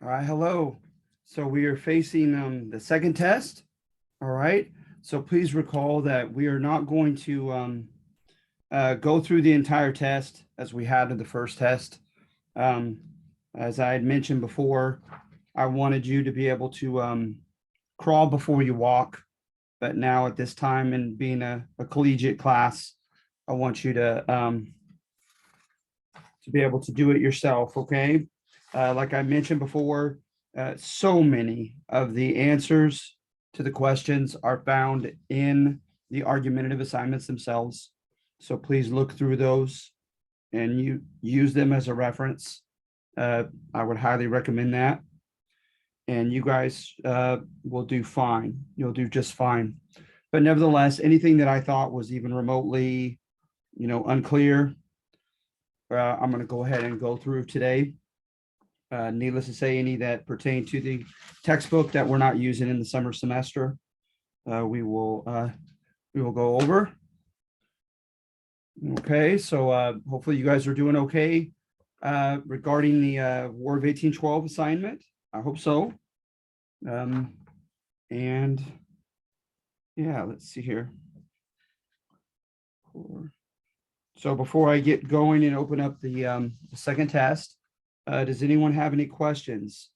All right, hello. So we are facing the second test. All right. So please recall that we are not going to go through the entire test as we had in the first test. Um, as I had mentioned before, I wanted you to be able to crawl before you walk. But now at this time and being a collegiate class, I want you to be able to do it yourself. Okay. Like I mentioned before, so many of the answers to the questions are found in the argumentative assignments themselves. So please look through those and you use them as a reference. I would highly recommend that. And you guys will do fine. You'll do just fine. But nevertheless, anything that I thought was even remotely, unclear, I'm going to go ahead and go through today. Needless to say, any that pertain to the textbook that we're not using in the summer semester, we will go over. Okay, so hopefully you guys are doing okay regarding the War of 1812 assignment. I hope so. And yeah, let's see here. So before I get going and open up the second test, does anyone have any questions?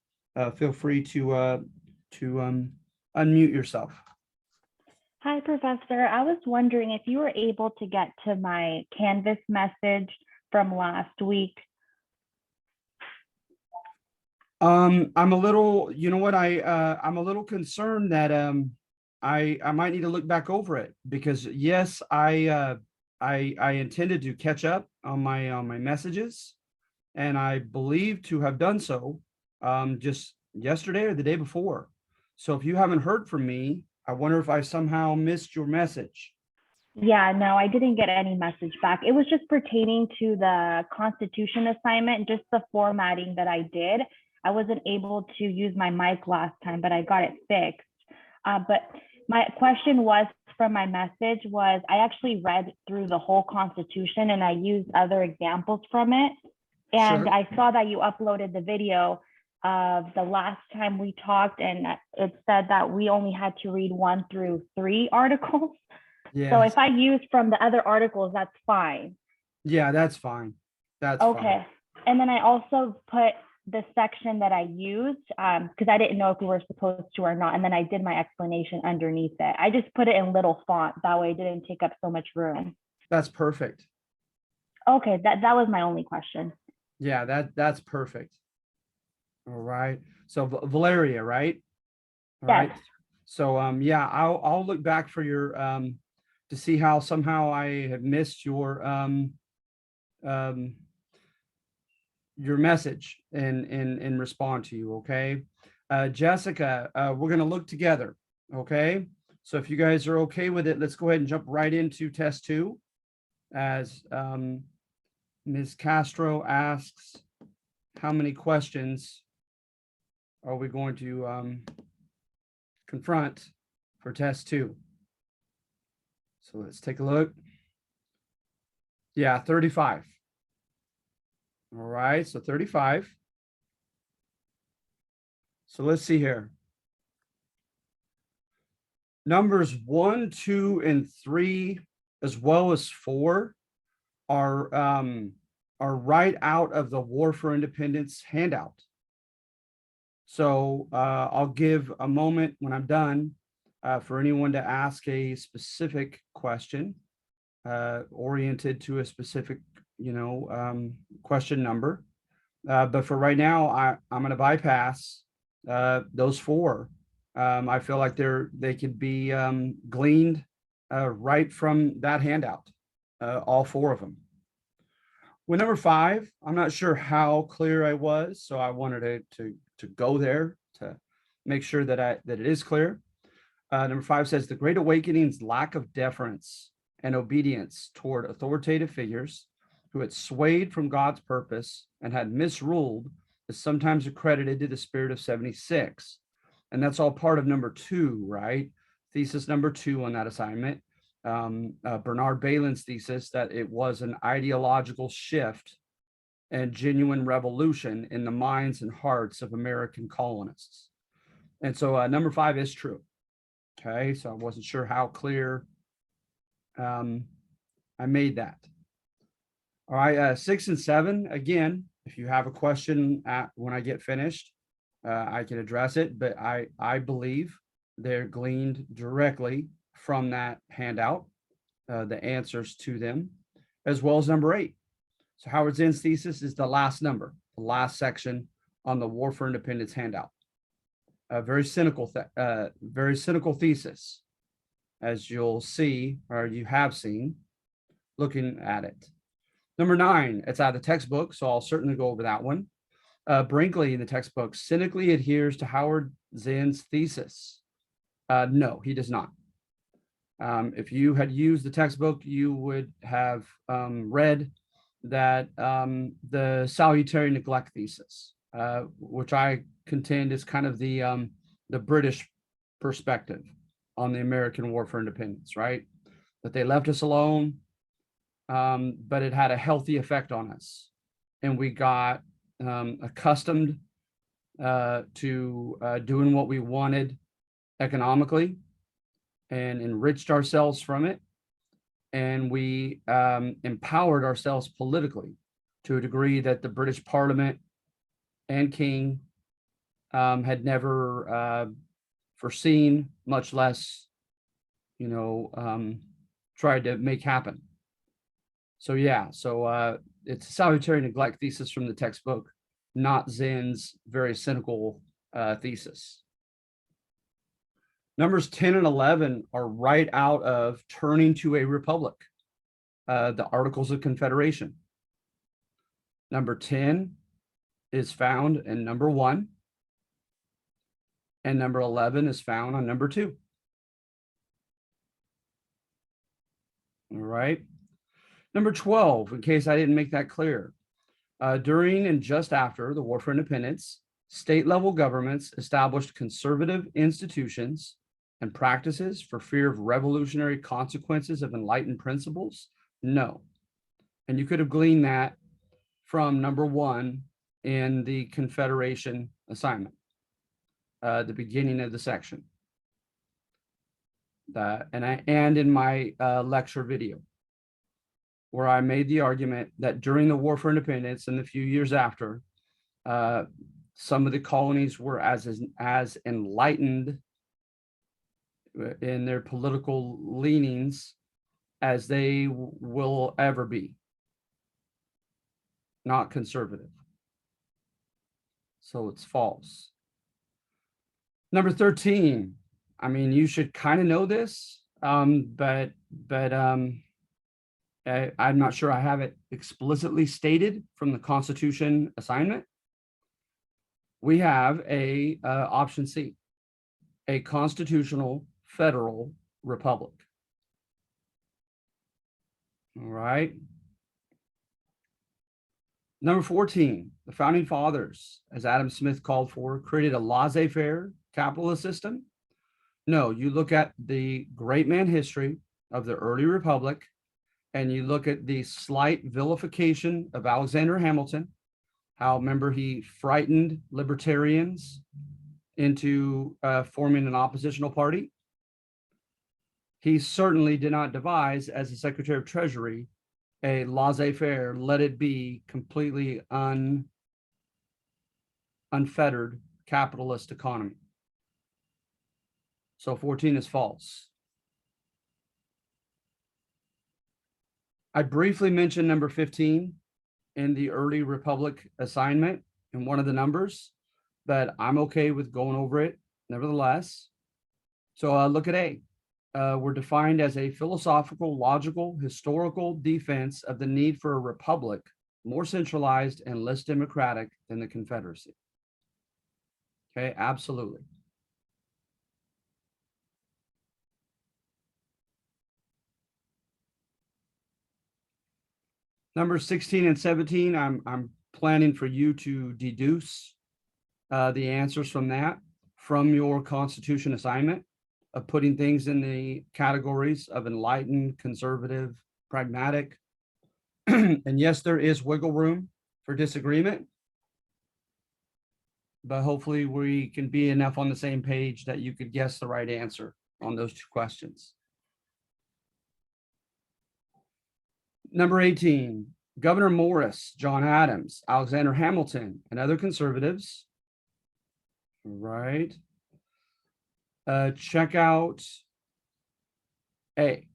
Feel free to unmute yourself. Hi, Professor. I was wondering if you were able to get to my Canvas message from last week. I'm a little, you know what, I'm a little concerned that I might need to look back over it because yes, I intended to catch up on my messages, and I believe to have done so just yesterday or the day before. So if you haven't heard from me, I wonder if I somehow missed your message. Yeah, no, I didn't get any message back. It was just pertaining to the Constitution assignment, just the formatting that I did. I wasn't able to use my mic last time, but I got it fixed. But my question was from my message was I actually read through the whole Constitution and I used other examples from it. And Sure. I saw that you uploaded the video of the last time we talked, and it said that we only had to read 1 through 3 articles. So Yes. if I use from the other articles, that's fine. Yeah, that's fine. That's fine. Okay. And then I also put the section that I used because I didn't know if we were supposed to or not. And then I did my explanation underneath it. I just put it in little font. That way it didn't take up so much room. That's perfect. Okay, that was my only question. Yeah, that's perfect. All right. So Valeria, right? All Yes. right. So yeah, I'll look back for your to see how somehow I have missed um your message and respond to you. Okay. Jessica, we're gonna look together. Okay. So if you guys are okay with it, let's go ahead and jump right into test 2 as Ms. Castro asks, how many questions are we going to confront for test 2? So let's take a look. Yeah, 35. All right, so 35. So let's see here. Numbers 1, 2, and 3, as well as 4, are right out of the War for Independence handout. So I'll give a moment when I'm done for anyone to ask a specific question oriented to a specific, question number. But for right now, I'm going to bypass those 4. I feel like they could be gleaned right from that handout, all 4 of them. With number 5, I'm not sure how clear I was, so I wanted to go there to make sure that it is clear. Number 5 says the Great Awakening's lack of deference and obedience toward authoritative figures who had swayed from God's purpose and had misruled is sometimes accredited to the spirit of 76. And that's all part of number 2, right? Thesis number 2 on that assignment. Bernard Balin's thesis that it was an ideological shift and genuine revolution in the minds and hearts of American colonists. And so number 5 is true. Okay, so I wasn't sure how clear I made that. All right, 6 and 7, again, if you have a question when I get finished, I can address it, but I believe they're gleaned directly from that handout, the answers to them, as well as number 8. So Howard Zinn's thesis is the last number, the last section on the War for Independence handout. A very cynical thesis, as you'll see, or you have seen, looking at it. Number 9, it's out of the textbook, so I'll certainly go over that one. Brinkley in the textbook cynically adheres to Howard Zinn's thesis. No, he does not. If you had used the textbook, you would have read that the salutary neglect thesis, which I contend is kind of the British perspective on the American War for Independence, right? That they left us alone, but it had a healthy effect on us, and we got accustomed to doing what we wanted economically and enriched ourselves from it. And we empowered ourselves politically to a degree that the British Parliament and King had never foreseen, much less, tried to make happen. So yeah, it's a salutary neglect thesis from the textbook, not Zinn's very cynical thesis. Numbers 10 and 11 are right out of Turning to a Republic, the Articles of Confederation. Number 10 is found in number 1, and number 11 is found on number 2. All right. Number 12, in case I didn't make that clear, during and just after the War for Independence, state-level governments established conservative institutions and practices for fear of revolutionary consequences of enlightened principles? No. And you could have gleaned that from number 1 in the Confederation assignment, the beginning of the section. And in my lecture video, where I made the argument that during the War for Independence and the few years after, some of the colonies were as enlightened in their political leanings as they will ever be, not conservative. So it's false. Number 13, I mean, you should kind of know this, but I'm not sure I have it explicitly stated from the Constitution assignment. We have option C, a constitutional federal republic. All right. Number 14, the founding fathers, as Adam Smith called for, created a laissez-faire capitalist system. No, you look at the great man history of the early republic, and you look at the slight vilification of Alexander Hamilton, how, remember, he frightened libertarians into forming an oppositional party. He certainly did not devise, as the Secretary of Treasury, a laissez-faire, let it be completely unfettered capitalist economy. So 14 is false. I briefly mentioned number 15 in the early republic assignment in one of the numbers, but I'm okay with going over it nevertheless. So look at A. We're defined as a philosophical, logical, historical defense of the need for a republic more centralized and less democratic than the Confederacy. Okay, absolutely. Numbers 16 and 17, I'm planning for you to deduce the answers from that from your Constitution assignment of putting things in the categories of enlightened, conservative, pragmatic. And yes, there is wiggle room for disagreement. But hopefully we can be enough on the same page that you could guess the right answer on those two questions. Number 18, Governor Morris, John Adams, Alexander Hamilton, and other conservatives, right? Check out A.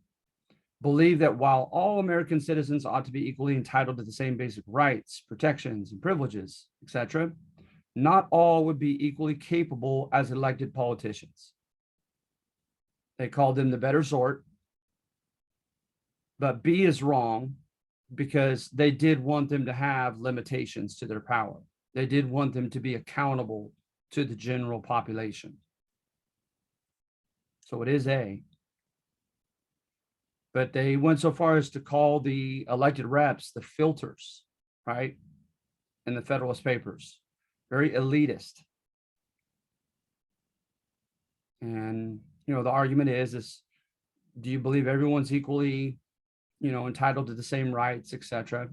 Believe that while all American citizens ought to be equally entitled to the same basic rights, protections, and privileges, etc., not all would be equally capable as elected politicians. They called them the better sort. But B is wrong because they did want them to have limitations to their power. They did want them to be accountable to the general population. So it is A. But they went so far as to call the elected reps the filters, right? In the Federalist Papers. Very elitist. And, you know, the argument is, do you believe everyone's equally, you know, entitled to the same rights, etc.?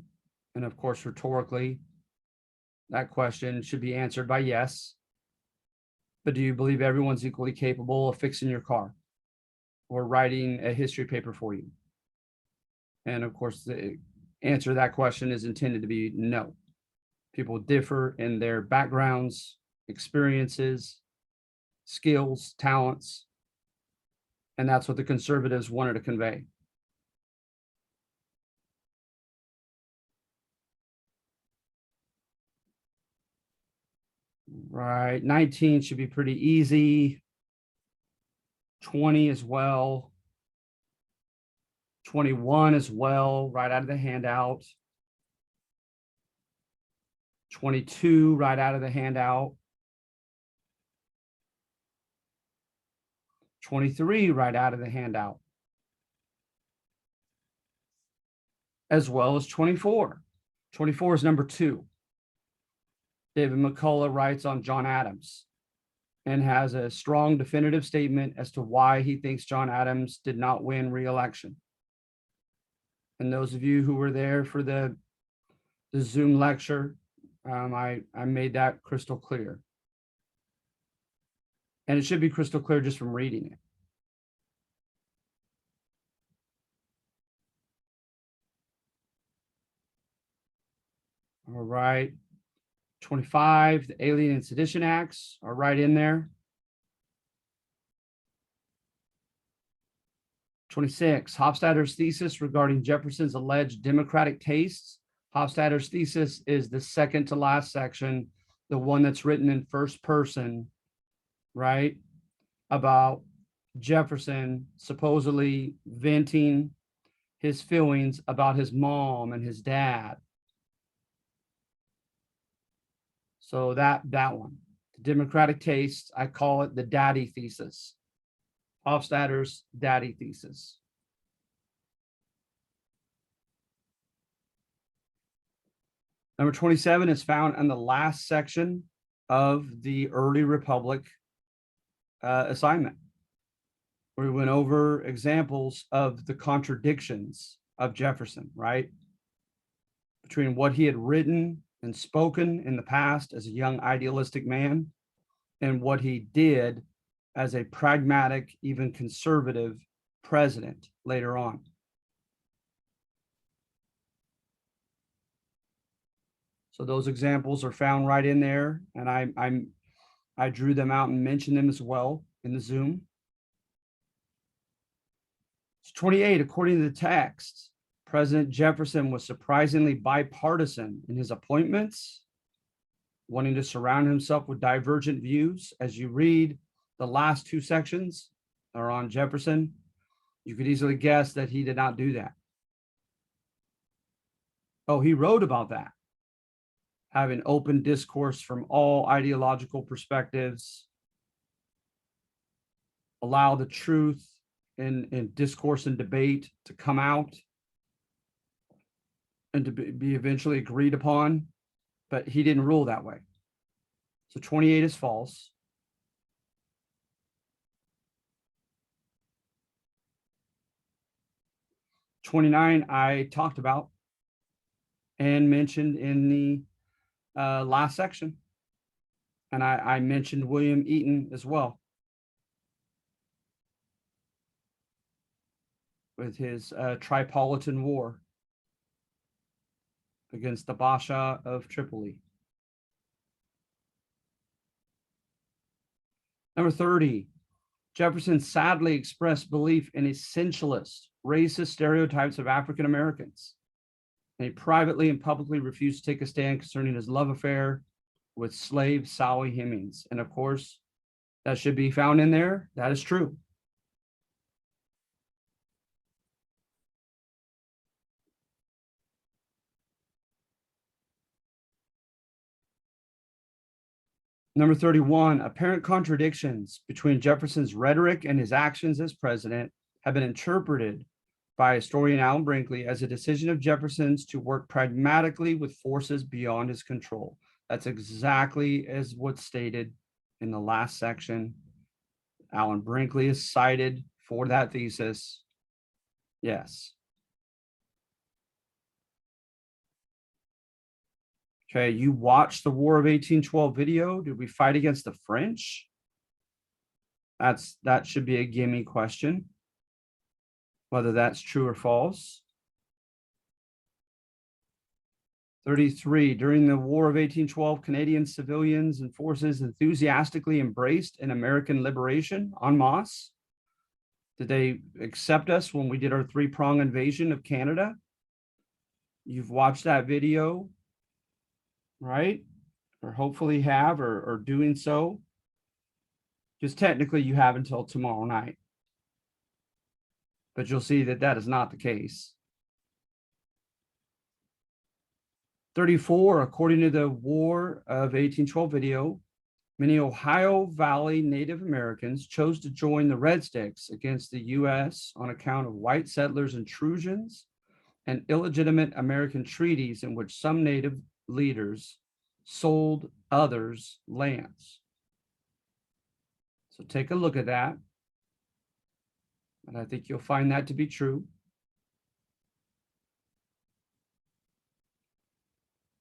And of course, rhetorically, that question should be answered by yes. But do you believe everyone's equally capable of fixing your car or writing a history paper for you? And of course, the answer to that question is intended to be no. People differ in their backgrounds, experiences, skills, talents, and that's what the conservatives wanted to convey. Right, 19 should be pretty easy. 20 as well. 21 as well, right out of the handout. 22 right out of the handout. 23 right out of the handout. As well as 24. 24 is number 2. David McCullough writes on John Adams and has a strong definitive statement as to why he thinks John Adams did not win re-election. And those of you who were there for the Zoom lecture, I made that crystal clear. And it should be crystal clear just from reading it. All right. 25, the Alien and Sedition Acts are right in there. 26, Hofstadter's thesis regarding Jefferson's alleged democratic tastes. Hofstadter's thesis is the second to last section, the one that's written in first person, right? About Jefferson supposedly venting his feelings about his mom and his dad. So that one, the democratic tastes, I call it the daddy thesis. Hofstadter's daddy thesis. Number 27 is found in the last section of the early Republic assignment, where we went over examples of the contradictions of Jefferson, right? Between what he had written and spoken in the past as a young idealistic man and what he did as a pragmatic, even conservative president later on. So those examples are found right in there, and I drew them out and mentioned them as well in the Zoom. It's 28, according to the text, President Jefferson was surprisingly bipartisan in his appointments, wanting to surround himself with divergent views. As you read, the last two sections are on Jefferson. You could easily guess that he did not do that. Oh, he wrote about that. Having open discourse from all ideological perspectives, allow the truth in discourse and debate to come out and to be eventually agreed upon, but he didn't rule that way. So 28 is false. '29, I talked about. and mentioned in the last section. And I mentioned William Eaton as well, with his Tripolitan War against the Basha of Tripoli. Number 30, Jefferson sadly expressed belief in essentialist, racist stereotypes of African Americans. And he privately and publicly refused to take a stand concerning his love affair with slave Sally Hemings. And of course, that should be found in there. That is true. Number 31, apparent contradictions between Jefferson's rhetoric and his actions as president have been interpreted by historian Alan Brinkley as a decision of Jefferson's to work pragmatically with forces beyond his control. That's exactly as what's stated in the last section. Alan Brinkley is cited for that thesis. Yes. Okay, you watched the War of 1812 video. Did we fight against the French? That should be a gimme question, whether that's true or false. 33, during the War of 1812, Canadian civilians and forces enthusiastically embraced an American liberation en masse. Did they accept us when we did our three-prong invasion of Canada? You've watched that video, right? Or hopefully have, or doing so. Just technically you have until tomorrow night. But you'll see that that is not the case. 34, according to the War of 1812 video, many Ohio Valley Native Americans chose to join the Red Sticks against the U.S. on account of white settlers' intrusions and illegitimate American treaties in which some Native leaders sold others lands. So take a look at that. And I think you'll find that to be true.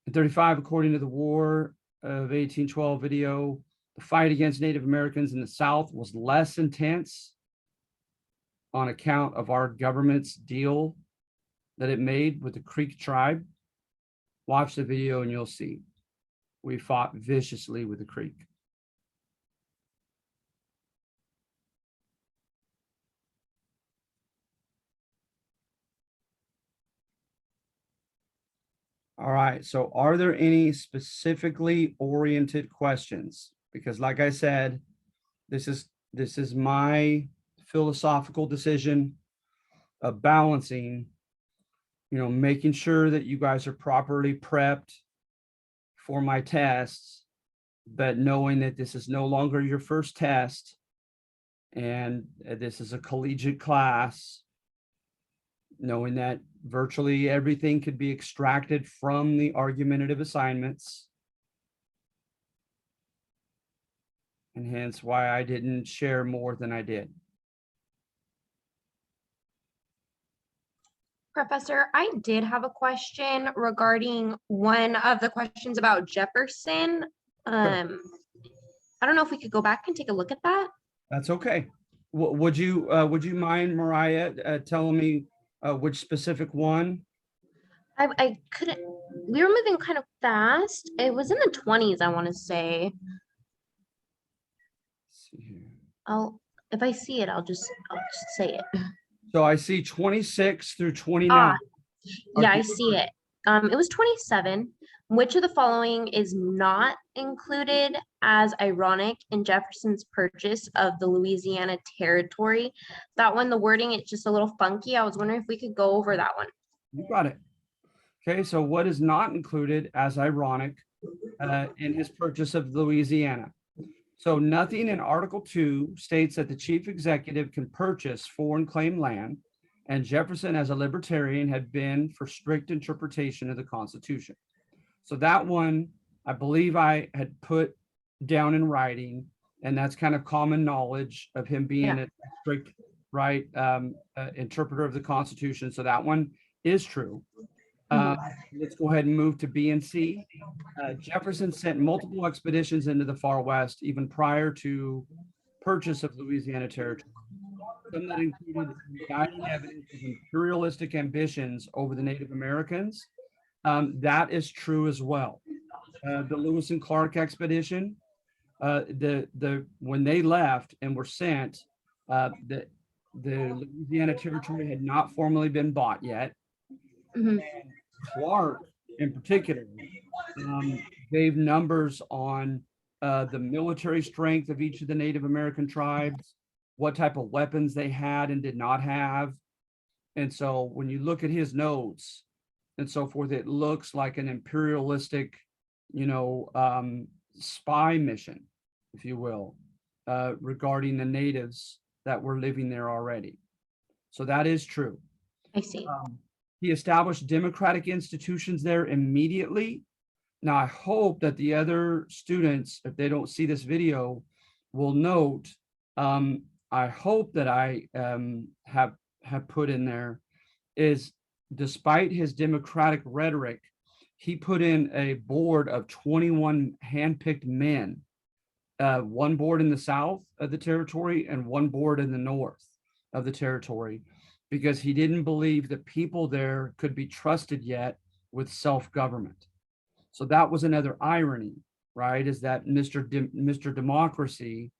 In 35, according to the War of 1812 video, the fight against Native Americans in the South was less intense on account of our government's deal that it made with the Creek tribe. Watch the video and you'll see. We fought viciously with the Creek. All right, so are there any specifically oriented questions? Because like I said, this is my philosophical decision of balancing, making sure that you guys are properly prepped for my tests, but knowing that this is no longer your first test and this is a collegiate class, knowing that virtually everything could be extracted from the argumentative assignments. And hence why I didn't share more than I did. Professor, I did have a question regarding one of the questions about Jefferson. I don't know if we could go back and take a look at that. That's okay. Would you mind, Mariah, telling me which specific one? I couldn't, we were moving kind of fast. It was in the 20s, I want to say. Let's see here. If I see it, I'll just say it. So I see 26 through 29. Yeah, I see it. It was 27. Which of the following is not included as ironic in Jefferson's purchase of the Louisiana Territory? That one, the wording, it's just a little funky. I was wondering if we could go over that one. You got it. Okay, so what is not included as ironic in his purchase of Louisiana? So nothing in Article 2 states that the chief executive can purchase foreign claim land, and Jefferson, as a libertarian, had been for strict interpretation of the Constitution. So that one, I believe I had put down in writing, and that's kind of common knowledge of him being a strict, interpreter of the Constitution. So that one is true. Let's go ahead and move to B and C. Jefferson sent multiple expeditions into the far west, even prior to purchase of Louisiana Territory. Some that included guiding evidence of imperialistic ambitions over the Native Americans. That is true as well. The Lewis and Clark expedition, when they left and were sent, the Louisiana Territory had not formally been bought yet. Mhm. Clark, in particular, gave numbers on the military strength of each of the Native American tribes, what type of weapons they had and did not have. And so when you look at his notes and so forth, it looks like an imperialistic, spy mission, if you will, regarding the natives that were living there already. So that is true. I see. He established democratic institutions there immediately. Now, I hope that the other students, if they don't see this video, will note, I hope that I have put in there is, despite his democratic rhetoric, he put in a board of 21 handpicked men, one board in the south of the territory and one board in the north of the territory, because he didn't believe that people there could be trusted yet with self-government. So that was another irony, right? Is that Mr. Democracy,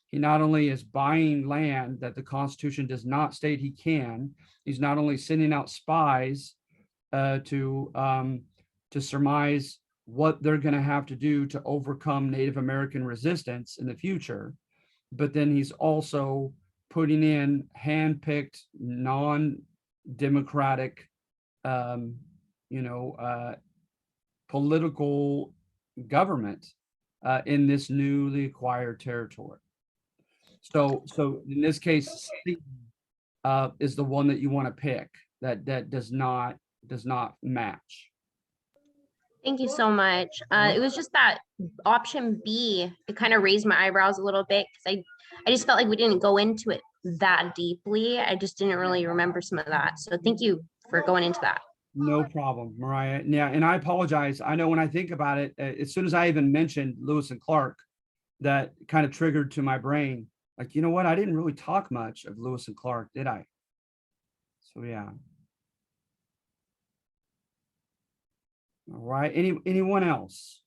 he not only is buying land that the Constitution does not state he can, he's not only sending out spies to surmise what they're going to have to do to overcome Native American resistance in the future, but then he's also putting in hand-picked, non-democratic, political government in this newly acquired territory. So in this case, C is the one that you want to pick. That does not match. Thank you so much. It was just that option B, it kind of raised my eyebrows a little bit because I just felt like we didn't go into it that deeply. I just didn't really remember some of that. So thank you for going into that. No problem, Mariah. Yeah, and I apologize. I know when I think about it, as soon as I even mentioned Lewis and Clark, that kind of triggered to my brain, like, you know what? I didn't really talk much of Lewis and Clark, did I? So yeah. All right. Anyone else?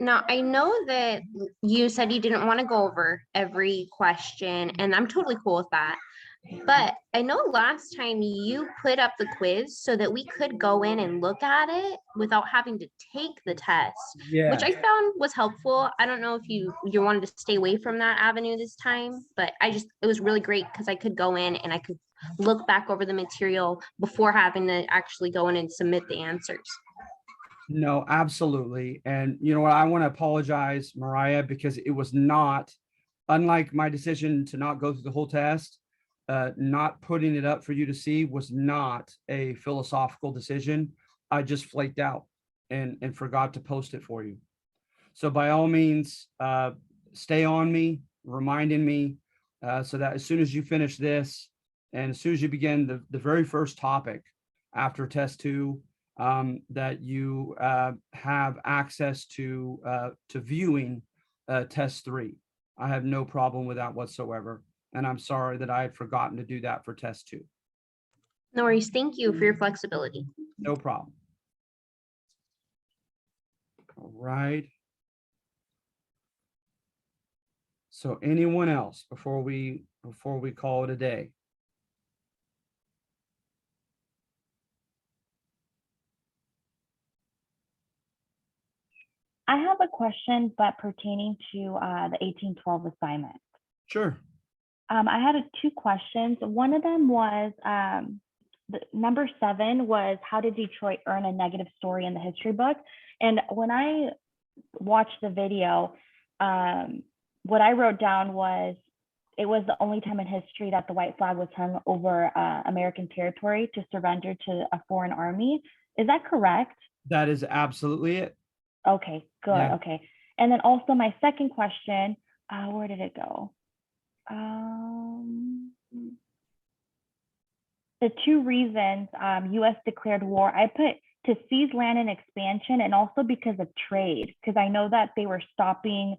Now, I know that you said you didn't want to go over every question, and I'm totally cool with that. But I know last time you put up the quiz so that we could go in and look at it without having to take the test, Yeah. which I found was helpful. I don't know if you wanted to stay away from that avenue this time, but it was really great because I could go in and I could look back over the material before having to actually go in and submit the answers. No, absolutely. And you know what? I want to apologize, Mariah, because it was not, unlike my decision to not go through the whole test, not putting it up for you to see was not a philosophical decision. I just flaked out and forgot to post it for you. So by all means, stay on me, reminding me, so that as soon as you finish this, and as soon as you begin the very first topic after test 2, that you have access to viewing test 3. I have no problem with that whatsoever. And I'm sorry that I had forgotten to do that for test 2. No worries. Thank you for your flexibility. No problem. All right. So anyone else before we call it a day? I have a question, but pertaining to the 1812 assignment. Sure. I had 2 questions. One of them was number 7 was, how did Detroit earn a negative story in the history book? And when I watched the video, what I wrote down was, it was the only time in history that the white flag was hung over American territory to surrender to a foreign army. Is that correct? That is absolutely it. Okay, good. Yeah. Okay. And then also my second question, where did it go? The two reasons U.S. declared war, I put to seize land and expansion, and also because of trade, because I know that they were stopping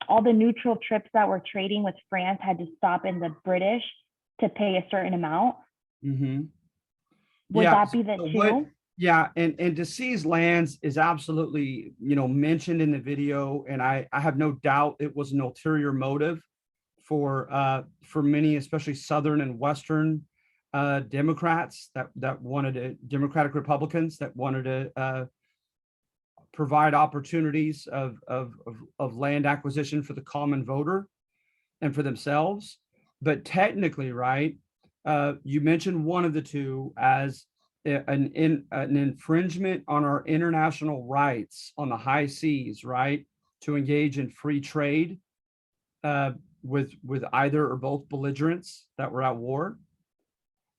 all the neutral trips that were trading with France had to stop in the British to pay a certain amount. Mm-hmm. Would Yeah, that be the so two? yeah, and to seize lands is absolutely, mentioned in the video, and I have no doubt it was an ulterior motive for many, especially Southern and Western Democrats that wanted to, Democratic Republicans that wanted to provide opportunities of land acquisition for the common voter and for themselves. But technically, right, you mentioned one of the two as an infringement on our international rights on the high seas, right, to engage in free trade with either or both belligerents that were at war.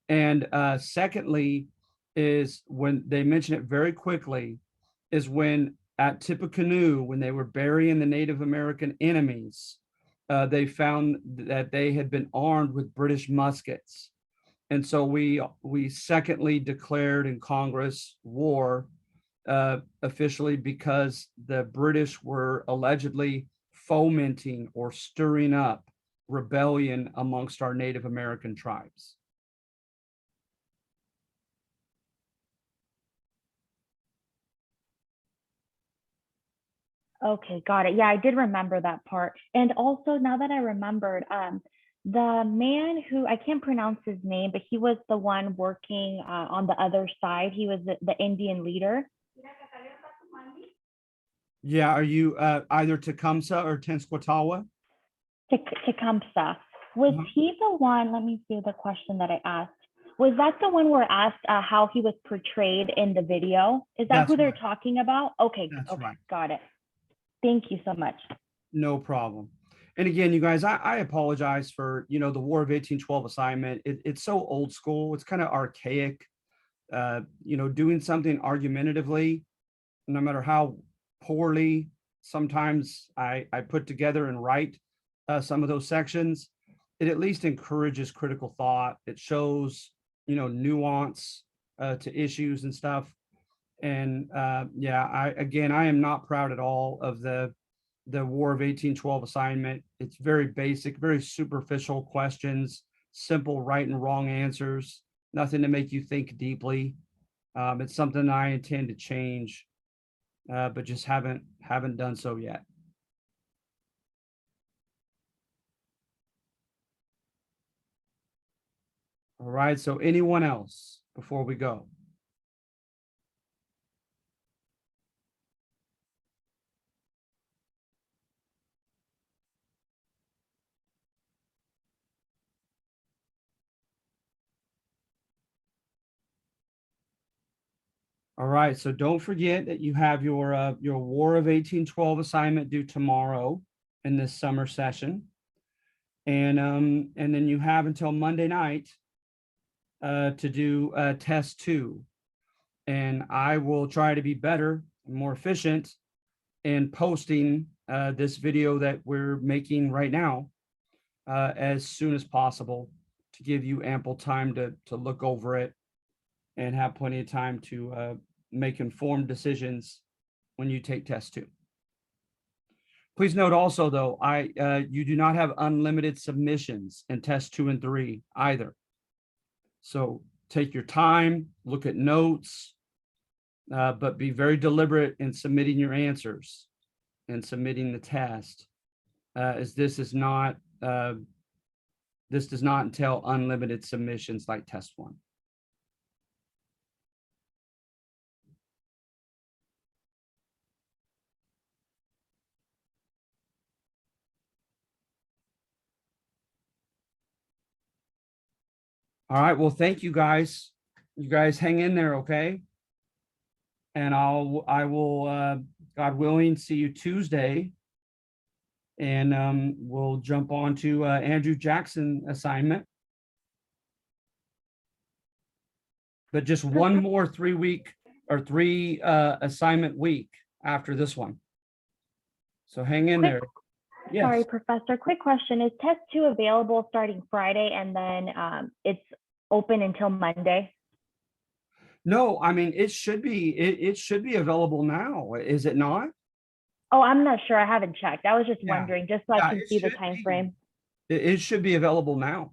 And secondly, is when they mention it very quickly, is when at Tippecanoe, when they were burying the Native American enemies, they found that they had been armed with British muskets. And so we secondly declared in Congress war officially because the British were allegedly fomenting or stirring up rebellion amongst our Native American tribes. Okay, got it. Yeah, I did remember that part. And also, now that I remembered, the man who, I can't pronounce his name, but he was the one working on the other side. He was the Indian leader. Yeah, are you either Tecumseh or Tenskwatawa? Tecumseh. Was he the one? Let me see the question that I asked. Was that the one where I asked how he was portrayed in the video? Is that That's who they're right. talking about? Okay, That's okay, right. got it. Thank you so much. No problem. And again, you guys, I apologize for, the War of 1812 assignment. It's so old school. It's kind of archaic. Doing something argumentatively, no matter how poorly sometimes I put together and write some of those sections, it at least encourages critical thought. It shows, nuance to issues and stuff. And yeah, I am not proud at all of the War of 1812 assignment. It's very basic, very superficial questions, simple right and wrong answers, nothing to make you think deeply. It's something I intend to change, but just haven't done so yet. All right, so anyone else before we go? All right, so don't forget that you have your War of 1812 assignment due tomorrow in this summer session. And then you have until Monday night to do test 2. And I will try to be better and more efficient in posting this video that we're making right now as soon as possible to give you ample time to look over it and have plenty of time to make informed decisions when you take test 2. Please note also, though, you do not have unlimited submissions in test 2 and 3 either. So take your time, look at notes, but be very deliberate in submitting your answers and submitting the test, as this does not entail unlimited submissions like test 1. All right, well, thank you guys. You guys hang in there, okay? And I will, God willing, see you Tuesday. And we'll jump on to Andrew Jackson assignment. But just one more 3-week or 3 assignment week after this one. So hang in there. sorry, Yes. Professor. Quick question. Is test 2 available starting Friday and then it's open until Monday? No, I mean, it should be, it should be available now, is it not? Oh, I'm not sure. I haven't checked. I was just Yeah. wondering, just so Yeah, I can it see the should time be. frame. It should be available now.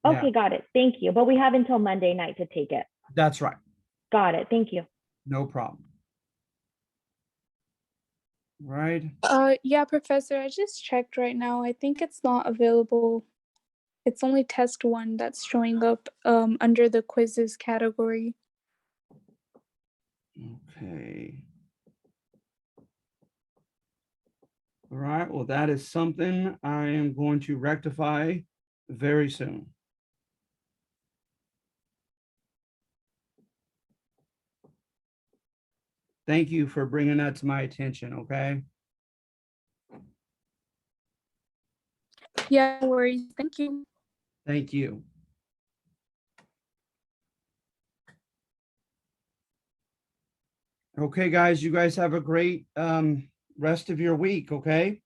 Yeah, Okay, got it. Thank you. But we have until Monday night to take it. that's right. Got it. Thank you. No problem. Right, Yeah, Professor, I just checked right now. I think it's not available. It's only test 1 that's showing up under the quizzes category. okay. All right, well, that is something I am going to rectify very soon. Thank you for bringing that to my attention, okay? Yeah, no worries. Thank you. Thank you. Okay, guys, you guys have a great rest of your week, okay?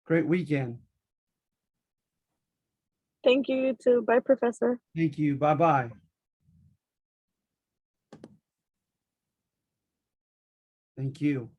Great weekend. Thank you, you too. Bye, Professor. Thank you. Bye-bye. Thank you.